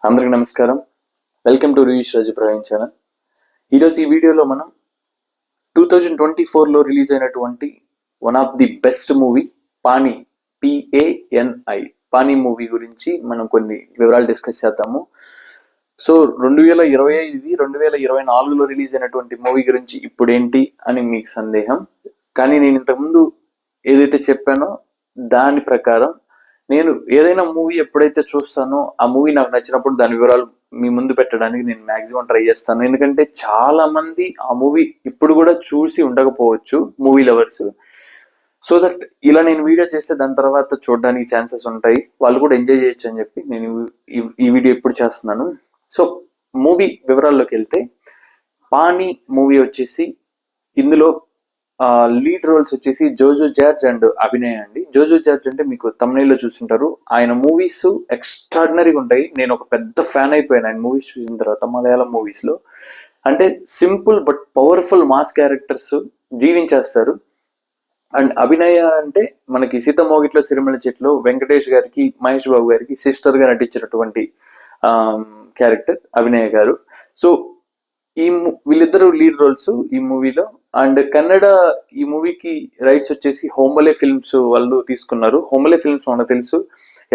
అందరికి నమస్కారం. Welcome to release Raju Praveen channel. ఈరోజు ఈ వీడియోలో మనం 2024లో రిలీజ్ అయినటువంటి one of the best movie pani, PANI pani movie గురించి మనం కొన్ని వివరాలు డిస్కస్ చేద్దాము. సో 2025 2024లో రిలీజ్ అయినటువంటి మూవీ గురించి ఇప్పుడేంటి అని మీకు సందేహం. కానీ నేను ఇంతకుముందు ఏదైతే చెప్పానో దాని ప్రకారం నేను ఏదైనా మూవీ ఎప్పుడైతే చూస్తానో ఆ మూవీ నాకు నచ్చినప్పుడు దాని వివరాలు మీ ముందు పెట్టడానికి నేను మాక్సిమం ట్రై చేస్తాను. ఎందుకంటే చాలా మంది ఆ మూవీ ఇప్పుడు కూడా చూసి ఉండకపోవచ్చు మూవీ లవర్స్. సో దట్ ఇలా నేను వీడియో చేస్తే దాని తర్వాత చూడడానికి ఛాన్సెస్ ఉంటాయి, వాళ్ళు కూడా ఎంజాయ్ చేయొచ్చు అని చెప్పి నేను ఈ వీడియో ఇప్పుడు చేస్తున్నాను. సో మూవీ వివరాల్లోకి వెళ్తే, పానీ మూవీ వచ్చేసి ఇందులో లీడ్ రోల్స్ వచ్చేసి జోజో జార్జ్ అండ్ అభినయ్ అండి. జోజో జార్జ్ అంటే మీకు తమిళలో చూస్తుంటారు, ఆయన మూవీస్ ఎక్స్ట్రాడినరీగా ఉంటాయి. నేను ఒక పెద్ద ఫ్యాన్ అయిపోయాను ఆయన మూవీస్ చూసిన తర్వాత. మలయాళం మూవీస్ లో అంటే simple but powerful mass characters జీవించేస్తారు. అండ్ అభినయ అంటే మనకి సీతమోగిట్లో సిరిమల చెట్లో వెంకటేష్ గారికి, మహేష్ బాబు గారికి సిస్టర్ గా నటించినటువంటి క్యారెక్టర్ అభినయ గారు. సో వీళ్ళిద్దరు లీడ్ రోల్స్ ఈ మూవీలో. అండ్ కన్నడ ఈ మూవీకి రైట్స్ వచ్చేసి హోంబలే ఫిల్మ్స్ వాళ్ళు తీసుకున్నారు. హోంబలే ఫిల్మ్స్ మనకు తెలుసు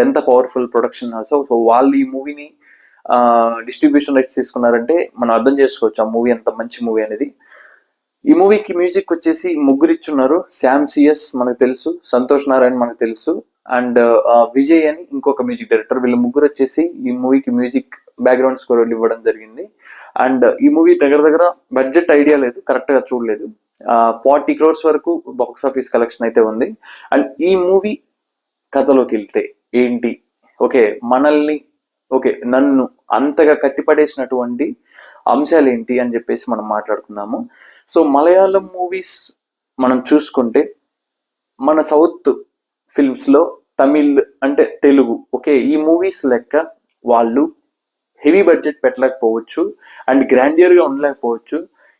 ఎంత పవర్ఫుల్ ప్రొడక్షన్ హౌస్. సో వాళ్ళు ఈ మూవీని డిస్ట్రిబ్యూషన్ రైట్స్ తీసుకున్నారంటే మనం అర్థం చేసుకోవచ్చు ఆ మూవీ ఎంత మంచి మూవీ అనేది. ఈ మూవీకి మ్యూజిక్ వచ్చేసి ముగ్గురు ఇచ్చున్నారు. శామ్ సిఎస్ మనకు తెలుసు, సంతోష్ నారాయణ మనకు తెలుసు, అండ్ విజయ్ అని ఇంకొక మ్యూజిక్ డైరెక్టర్. వీళ్ళ ముగ్గురు వచ్చేసి ఈ మూవీకి మ్యూజిక్ బ్యాక్గ్రౌండ్ స్కోర్ ఇవ్వడం జరిగింది. అండ్ ఈ మూవీ దగ్గర బడ్జెట్ ఐడియా లేదు, కరెక్ట్ గా చూడలేదు. 40 crores వరకు బాక్స్ ఆఫీస్ కలెక్షన్ అయితే ఉంది. అండ్ ఈ మూవీ కథలోకి వెళ్తే ఏంటి, నన్ను అంతగా కట్టిపడేసినటువంటి అంశాలు ఏంటి అని చెప్పేసి మనం మాట్లాడుకుందాము. సో మలయాళం మూవీస్ మనం చూసుకుంటే, మన సౌత్ ఫిల్మ్స్ లో తమిళ్ అంటే తెలుగు ఈ మూవీస్ లెక్క వాళ్ళు హెవీ బడ్జెట్ పెట్టలేకపోవచ్చు అండ్ గ్రాండియర్ గా ఉండలేకపోవచ్చు.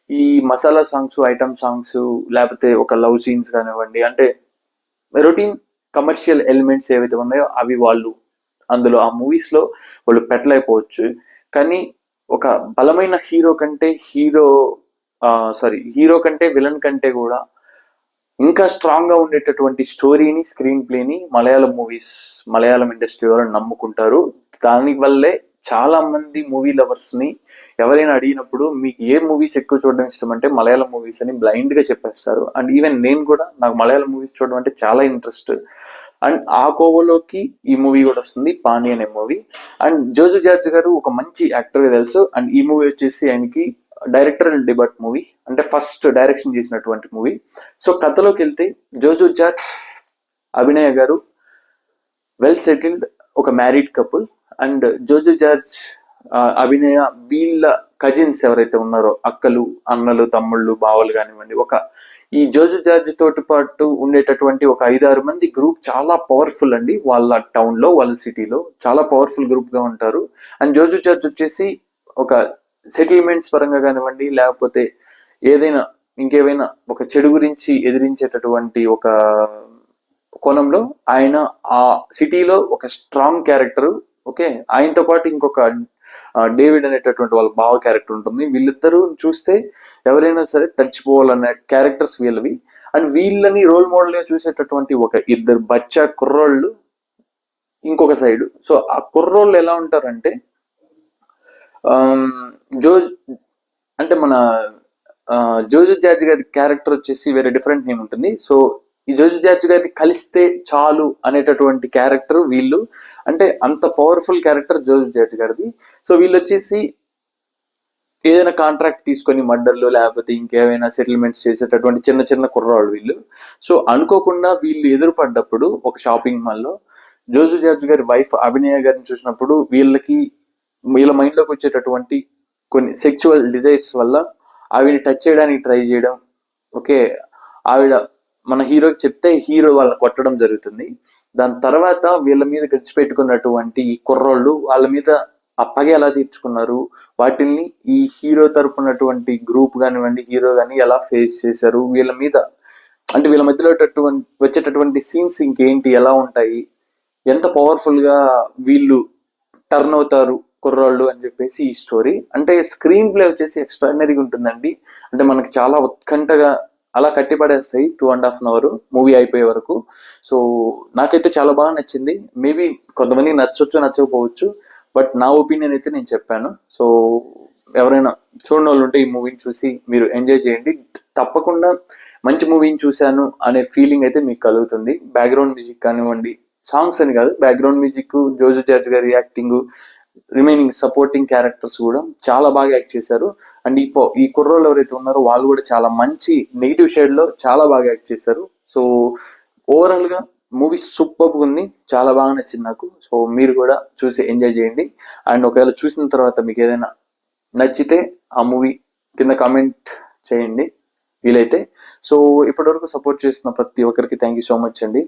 ఈ మసాలా సాంగ్స్, ఐటమ్ సాంగ్స్, లేకపోతే ఒక లవ్ సీన్స్ కానివ్వండి, అంటే రొటీన్ కమర్షియల్ ఎలిమెంట్స్ ఏవైతే ఉన్నాయో అవి వాళ్ళు అందులో ఆ మూవీస్ లో వాళ్ళు పెట్టలేకపోవచ్చు. కానీ ఒక బలమైన హీరో కంటే విలన్ కంటే కూడా ఇంకా స్ట్రాంగ్ గా ఉండేటటువంటి స్టోరీని, స్క్రీన్ ప్లేని మలయాళం ఇండస్ట్రీ వాళ్ళు నమ్ముకుంటారు. దాని వల్లే చాలా మంది మూవీ లవర్స్ ని ఎవరైనా అడిగినప్పుడు మీకు ఏ మూవీస్ ఎక్కువ చూడడం ఇష్టం అంటే మలయాళం మూవీస్ అని బ్లైండ్ గా చెప్పేస్తారు. అండ్ ఈవెన్ నేను కూడా, నాకు మలయాళం మూవీస్ చూడడం అంటే చాలా ఇంట్రెస్ట్. అండ్ ఆ కోవలోకి ఈ మూవీ కూడా వస్తుంది, పానీ అనే మూవీ. అండ్ జోజో జార్జ్ గారు ఒక మంచి యాక్టర్ గా తెలుసు. అండ్ ఈ మూవీ వచ్చేసి ఆయనకి డైరెక్టరల్ డెబ్యూట్ మూవీ, అంటే ఫస్ట్ డైరెక్షన్ చేసినటువంటి మూవీ. సో కథలోకి వెళ్తే, జోజో జార్జ్, అభినయ గారు వెల్ సెటిల్డ్ ఒక మ్యారీడ్ కపుల్. అండ్ జోజో జార్జ్, అభినయ వీళ్ళ కజిన్స్ ఎవరైతే ఉన్నారో, అక్కలు, అన్నలు, తమ్ముళ్ళు, బావలు కానివ్వండి, ఈ జోజో జార్జ్ తోటి పాటు ఉండేటటువంటి ఒక 5-6 మంది గ్రూప్ చాలా పవర్ఫుల్ అండి. వాళ్ళ టౌన్ లో, వాళ్ళ సిటీలో చాలా పవర్ఫుల్ గ్రూప్ గా ఉంటారు. అండ్ జోజో జార్జ్ వచ్చేసి ఒక సెటిల్మెంట్స్ పరంగా కానివ్వండి, లేకపోతే ఏదైనా ఇంకేమైనా ఒక చెడు గురించి ఎదిరించేటటువంటి ఒక కోణంలో ఆయన ఆ సిటీలో ఒక స్ట్రాంగ్ క్యారెక్టర్. ఆయనతో పాటు ఇంకొక డేవిడ్ అనేటటువంటి వాళ్ళ బావ క్యారెక్టర్ ఉంటుంది. వీళ్ళిద్దరూ చూస్తే ఎవరైనా సరే తడిచిపోవాలనే క్యారెక్టర్స్ వీళ్ళవి. అండ్ వీళ్ళని రోల్ మోడల్ గా చూసేటటువంటి ఒక ఇద్దరు బచ్చా కుర్రోళ్ళు ఇంకొక సైడ్. సో ఆ కుర్రోళ్ళు ఎలా ఉంటారంటే, మన జోజో జార్జ్ గారి క్యారెక్టర్ వచ్చేసి వేరే డిఫరెంట్ నేమ్ ఉంటుంది. సో ఈ జోజో జార్జ్ గారిని కలిస్తే చాలు అనేటటువంటి క్యారెక్టర్ వీళ్ళు. అంటే అంత పవర్ఫుల్ క్యారెక్టర్ జోజో జార్జ్ గారిది. సో వీళ్ళు వచ్చేసి ఏదైనా కాంట్రాక్ట్ తీసుకొని మర్డర్లు లేకపోతే ఇంకేమైనా సెటిల్మెంట్స్ చేసేటటువంటి చిన్న చిన్న కుర్రాళ్ళు వీళ్ళు. సో అనుకోకుండా వీళ్ళు ఎదురుపడ్డప్పుడు ఒక షాపింగ్ మాల్లో జోజో జార్జ్ గారి వైఫ్ అభినయ గారిని చూసినప్పుడు వీళ్ళ మైండ్ లోకి వచ్చేటటువంటి కొన్ని సెక్చువల్ డిజైర్స్ వల్ల ఆవిడని టచ్ చేయడానికి ట్రై చేయడం. ఆవిడ మన హీరోకి చెప్తే హీరో వాళ్ళని కొట్టడం జరుగుతుంది. దాని తర్వాత వీళ్ళ మీద గడిచిపెట్టుకున్నటువంటి ఈ కుర్రోళ్ళు వాళ్ళ మీద ఆ పగ ఎలా తీర్చుకున్నారు, వాటిల్ని ఈ హీరో తరపునటువంటి గ్రూప్ కానివ్వండి, హీరో కానీ ఎలా ఫేస్ చేశారు, వీళ్ళ మీద అంటే వీళ్ళ మధ్యలో వచ్చేటటువంటి సీన్స్ ఇంకేంటి, ఎలా ఉంటాయి, ఎంత పవర్ఫుల్ గా వీళ్ళు టర్న్ అవుతారు కుర్రాళ్ళు అని చెప్పేసి ఈ స్టోరీ. అంటే స్క్రీన్ ప్లే వచ్చేసి ఎక్స్ట్రాడినరీగా ఉంటుందండి. అంటే మనకి చాలా ఉత్కంఠగా అలా కట్టిపడేస్తాయి 2.5 అవర్ మూవీ అయిపోయే వరకు. సో నాకైతే చాలా బాగా నచ్చింది. మేబీ కొంతమందికి నచ్చొచ్చు నచ్చకపోవచ్చు, బట్ నా ఒపీనియన్ అయితే నేను చెప్పాను. సో ఎవరైనా చూడని వాళ్ళు ఉంటే ఈ మూవీని చూసి మీరు ఎంజాయ్ చేయండి. తప్పకుండా మంచి మూవీని చూశాను అనే ఫీలింగ్ అయితే మీకు కలుగుతుంది. బ్యాక్గ్రౌండ్ మ్యూజిక్ కానివ్వండి, సాంగ్స్ అని కాదు, బ్యాక్గ్రౌండ్ మ్యూజిక్, జోజు జార్జ్ గారి యాక్టింగ్, రిమైనింగ్ సపోర్టింగ్ క్యారెక్టర్స్ కూడా చాలా బాగా యాక్ట్ చేశారు. అండ్ ఈ కుర్రోళ్ళు ఎవరైతే ఉన్నారో వాళ్ళు కూడా చాలా మంచి నెగిటివ్ షేడ్ లో చాలా బాగా యాక్ట్ చేశారు. సో ఓవరాల్ గా మూవీ సూపర్ ఉంది, చాలా బాగా నచ్చింది నాకు. సో మీరు కూడా చూసి ఎంజాయ్ చేయండి. అండ్ ఒకవేళ చూసిన తర్వాత మీకు ఏదైనా నచ్చితే ఆ మూవీ కింద కామెంట్ చేయండి వీలైతే. సో ఇప్పటివరకు సపోర్ట్ చేస్తున్న ప్రతి ఒక్కరికి థ్యాంక్ యూ సో మచ్ అండి.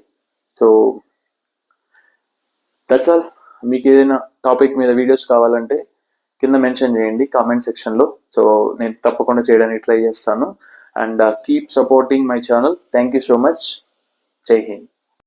So that's all. మీకు ఏదైనా టాపిక్ మీద వీడియోస్ కావాలంటే కింద మెన్షన్ చేయండి కామెంట్ సెక్షన్లో. సో నేను తప్పకుండా చేయడానికి ట్రై చేస్తాను. And keep supporting my channel. Thank you so much. జై హింద్.